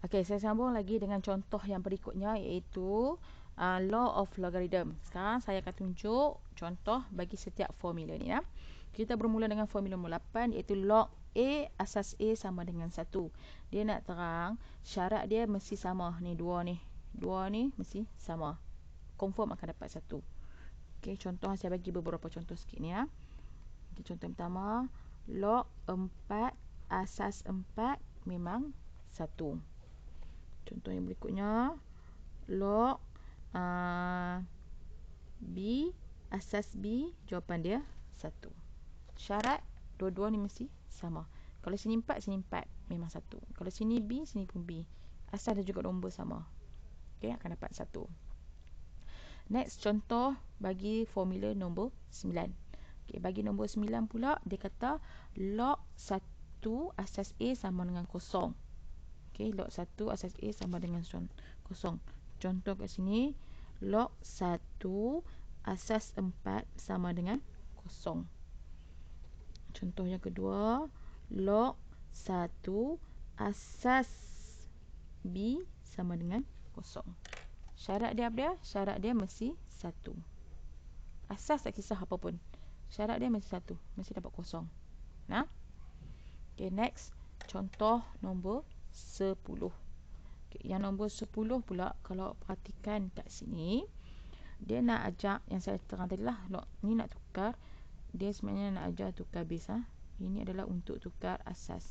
Okey, saya sambung lagi dengan contoh yang berikutnya, iaitu law of logarithm. Sekarang saya akan tunjuk contoh bagi setiap formula ni ya. Kita bermula dengan formula nombor 8, iaitu log A asas A sama dengan 1. Dia nak terang syarat dia mesti sama. Ni dua ni. Dua ni mesti sama. Confirm akan dapat 1. Okey, contoh saya bagi beberapa contoh sikit ni ya. Okay, contoh yang pertama, log 4 asas 4 memang 1. Contoh yang berikutnya, log B asas B, jawapan dia 1. Syarat dua-dua ni mesti sama. Kalau sini 4, sini 4 memang 1. Kalau sini B, sini pun B. Asal dan juga nombor sama. Okey, akan dapat 1. Next, contoh bagi formula nombor 9. Okey, bagi nombor 9 pula, dia kata log 1 asas A sama dengan 0. Okey, log 1 asas A sama dengan 0. Contoh kat sini, log 1 asas 4 sama dengan 0. Contoh yang kedua, log 1 asas B sama dengan 0. Syarat dia apa dia? Syarat dia mesti 1. Asas tak kisah apa pun. Syarat dia mesti 1. Mesti dapat 0. Nah. Okay, next. Contoh nombor 10. Okay, yang nombor 10 pula, kalau perhatikan kat sini, dia nak ajak, yang saya terang tadi lah, ni nak tukar. Dia sebenarnya nak ajar tukar base. Ini adalah untuk tukar asas.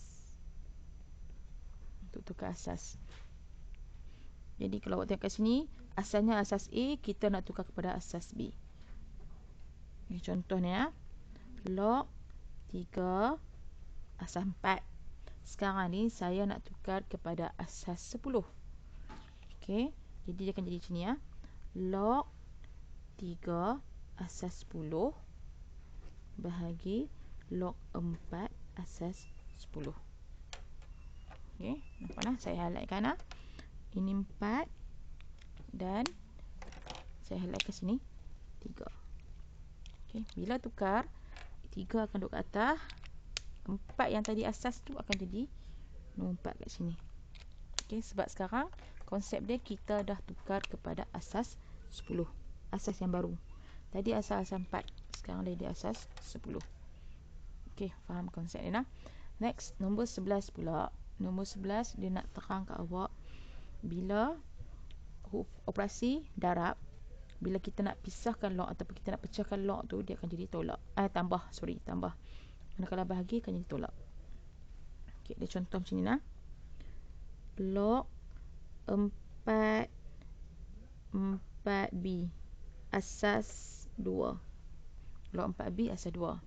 Untuk tukar asas. Jadi kalau awak tengok kat sini, asalnya asas A, kita nak tukar kepada asas B. Ini contohnya, log 3 asas 4. Sekarang ni saya nak tukar kepada asas 10. Okey, jadi dia akan jadi macam ni ya. Log 3 asas 10 bahagi log 4 asas 10. Okey, nampak nah? Saya highlightkan lah. Ini 4 dan saya highlight ke sini 3. Okey, bila tukar 3 akan duduk ke atas, 4 yang tadi asas tu akan jadi nombor 4 kat sini. Okey, sebab sekarang konsep dia kita dah tukar kepada asas 10. Asas yang baru. Tadi asas 4, sekarang dia asas 10. Okey, faham konsep dia nah. Next, nombor 11 pula. Nombor 11 dia nak terang kat awak bila operasi darab, bila kita nak pisahkan log ataupun kita nak pecahkan log tu, dia akan jadi tolak. Tambah. Manakala bahagi akan jadi tolak. Okey, dia contoh macam ni nah. Log 4 4B asas 2. Log 4B asas 2.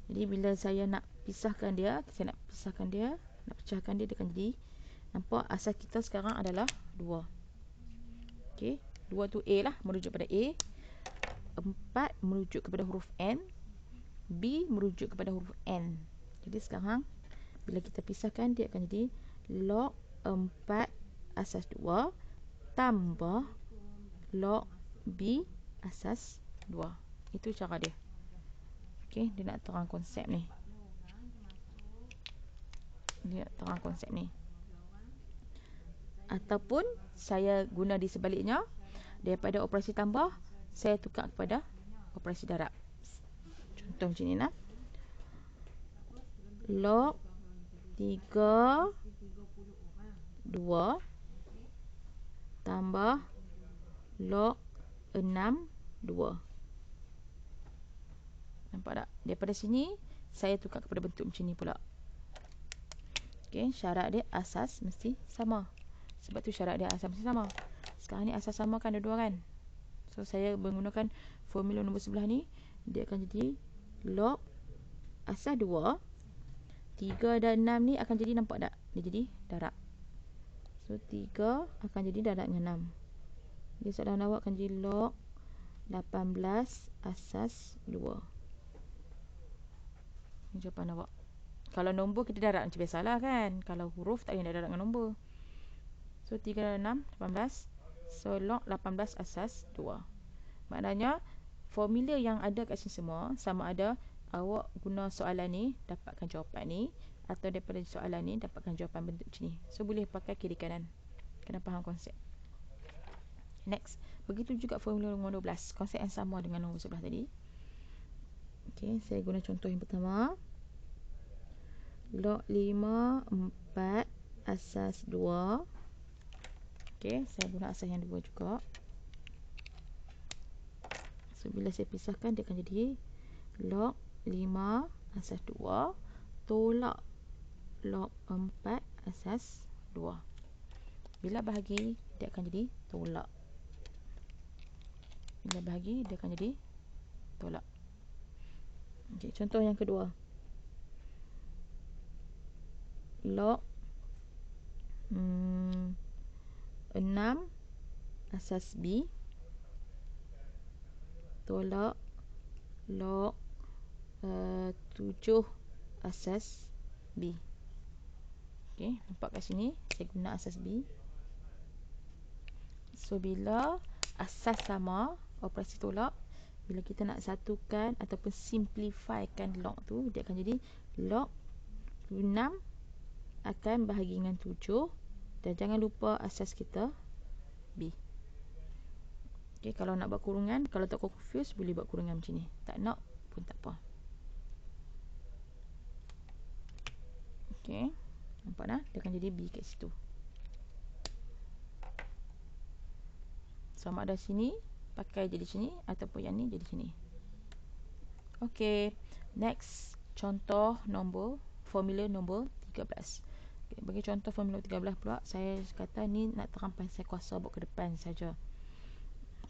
Jadi bila saya nak pisahkan dia, nak pecahkan dia, dia akan jadi, nampak asas kita sekarang adalah 2. Okey, 2 tu A lah, merujuk pada A. 4 merujuk kepada huruf N. B merujuk kepada huruf N. Jadi sekarang bila kita pisahkan, dia akan jadi log 4 asas 2 tambah log B asas 2. Itu cara dia. Okey, dia nak terang konsep ni. Ataupun saya guna di sebaliknya, daripada operasi tambah, saya tukar kepada operasi darab. Contoh macam ni nah. Log 3 2 tambah log 6 2. Nampak tak? Daripada sini saya tukar kepada bentuk macam ni pula. Okey, syarat dia asas mesti sama. Sebab tu syarat dia asas mesti sama. Sekarang ni asas sama kan, ada 2 kan. So saya menggunakan formula nombor sebelah ni, dia akan jadi log asas 2 3 dan 6 ni akan jadi, nampak tak? Dia jadi darab. So 3 akan jadi darab dengan 6. Jadi soalan awak akan jadi log 18 asas 2. Ini jawapan awak. Kalau nombor kita darab macam biasalah kan. Kalau huruf tak boleh darab dengan nombor. So 3 dan 6 18. So log 18 asas 2. Maknanya formula yang ada kat sini semua sama ada awak guna soalan ni dapatkan jawapan ni, atau daripada soalan ni dapatkan jawapan bentuk macam ni. So boleh pakai kiri kanan. Kena faham konsep. Next, begitu juga formula nombor 12. Konsep yang sama dengan nombor 11 tadi. Okey, saya guna contoh yang pertama. Log 5, 4 asas 2. Okey, saya guna asas yang 2 juga. So, bila saya pisahkan, dia akan jadi log 5 asas 2 tolak log 4 asas 2. Bila bahagi, dia akan jadi tolak. Bila bahagi, dia akan jadi tolak. Okey, contoh yang kedua. Log 6 asas B tolak log 7 asas B. Okey, nampak kat sini saya guna asas B. So bila asas sama, operasi tolak, bila kita nak satukan ataupun simplifykan log tu, dia akan jadi log 6 akan bahagi dengan 7, dan jangan lupa asas kita B. Okay, kalau nak buat kurungan, kalau tak confuse, boleh buat kurungan macam ni. Tak nak pun tak apa. Okay, nampak dah? Dia akan jadi B kat situ. Sama ada sini, pakai jadi sini, ataupun yang ni jadi sini. Okay, next, contoh nombor, formula nombor 13. Okay, bagi contoh formula 13 pula, saya kata ni nak terang pensel kuasa buat ke depan saja.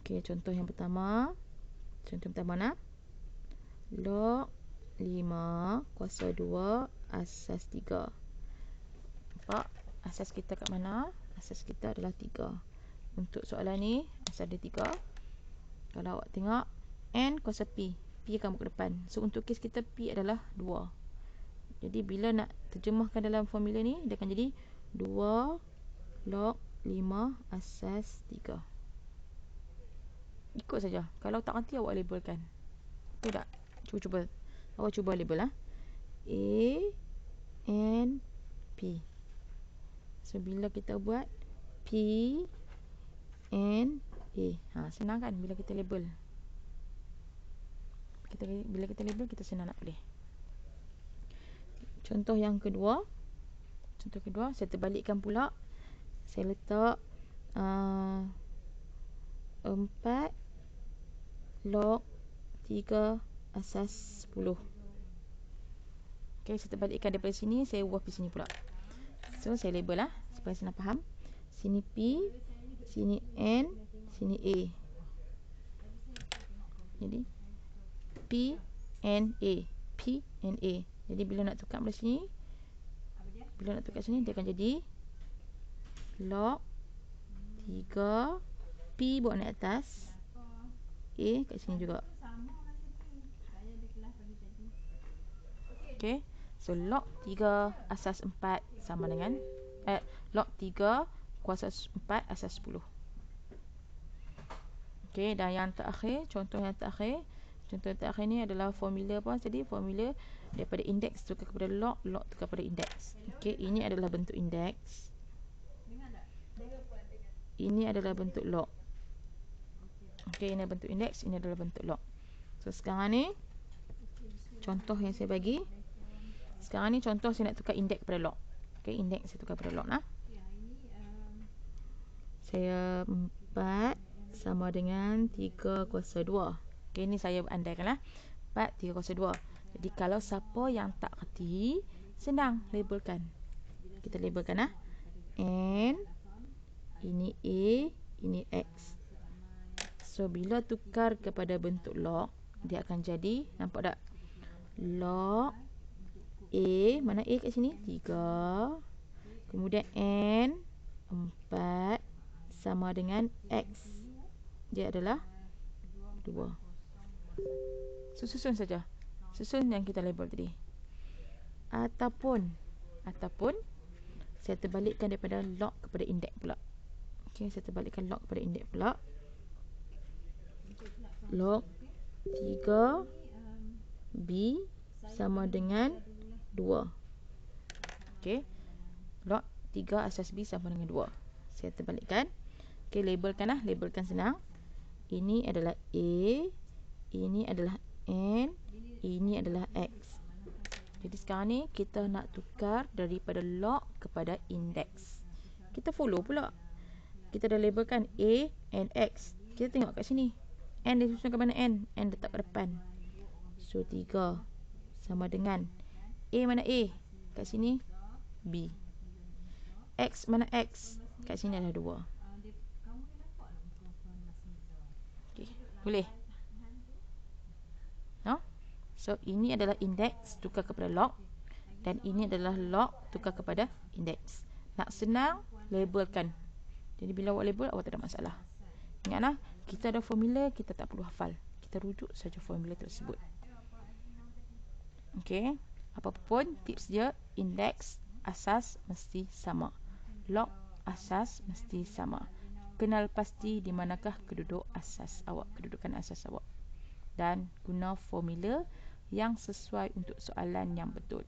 Okay, contoh yang pertama. Contoh pertama nak. Log 5 kuasa 2 asas 3. Nampak? Asas kita kat mana? Asas kita adalah 3. Untuk soalan ni, asas ada 3. Kalau awak tengok, N kuasa P. P akan buat ke depan. So, untuk kes kita, P adalah 2. Jadi, bila nak terjemahkan dalam formula ni, dia akan jadi 2 log 5 asas 3. Ikut saja. Kalau tak nanti awak labelkan. Betul tak? Cuba. Awak cuba label lah. A, N, P. So, bila kita buat P, N, A. Senang kan bila kita label. Bila kita label, kita senang nak tulis. Contoh yang kedua. Contoh kedua, saya terbalikkan pula. Saya letak 4 log 3 asas 10. Okay, saya terbalikkan daripada sini, saya ubah pergi sini pula. So, saya label lah supaya senang faham. Sini P, sini N, sini A. Jadi P, N, A. P, N, A. Jadi bila nak tukar dari sini, dia akan jadi log 3 P buat naik atas, A kat sini juga. Okay, so log 3 asas 4 sama dengan log 3 kuasa 4 asas 10. Okay, dan yang terakhir, contoh yang terakhir. Contoh yang terakhir ni adalah formula apa tadi? Formula daripada indeks tukar kepada log, log tukar kepada indeks. Okay, ini adalah bentuk indeks. Ini adalah bentuk log. Okay, ini bentuk indeks, ini adalah bentuk log. So, sekarang ni, contoh yang saya bagi. Sekarang ni contoh saya nak tukar indeks kepada log. Okay, indeks saya tukar kepada log lah. Saya 4 sama dengan 3 kuasa 2. Okay, ni saya andaikan lah. 4, 3 kuasa 2. Jadi, kalau siapa yang tak kerti, senang labelkan. Kita labelkan lah. N, ini A, ini X. So, bila tukar kepada bentuk log, dia akan jadi, nampak tak? Log A, mana A kat sini? 3. Kemudian N, 4 sama dengan X. Dia adalah 2. So, susun saja. Susun yang kita label tadi. Ataupun saya terbalikkan daripada log kepada indeks pula. Okay, saya terbalikkan log kepada indeks pula. Log 3 B sama dengan 2. Okey. Log 3 asas B sama dengan 2. Saya terbalikkan. Okey, labelkan lah. Labelkan senang. Ini adalah A. Ini adalah N. Ini adalah X. Jadi sekarang ni kita nak tukar daripada log kepada index. Kita follow pula. Kita dah labelkan A and X. Kita tengok kat sini. N disusun ke mana N? N letak kat depan. So 3 sama dengan A mana A? Kat sini B. X mana X? Kat sini ada 2. Okay. Boleh? No? So ini adalah index tukar kepada log. Dan ini adalah log tukar kepada index. Nak senang, labelkan. Jadi bila awak label, awak tak ada masalah. Ingatlah, kita ada formula, kita tak perlu hafal. Kita rujuk saja formula tersebut. Okey. Apapun tips dia, index asas mesti sama. Log asas mesti sama. Kenal pasti di manakah kedudukan asas awak. Dan guna formula yang sesuai untuk soalan yang betul.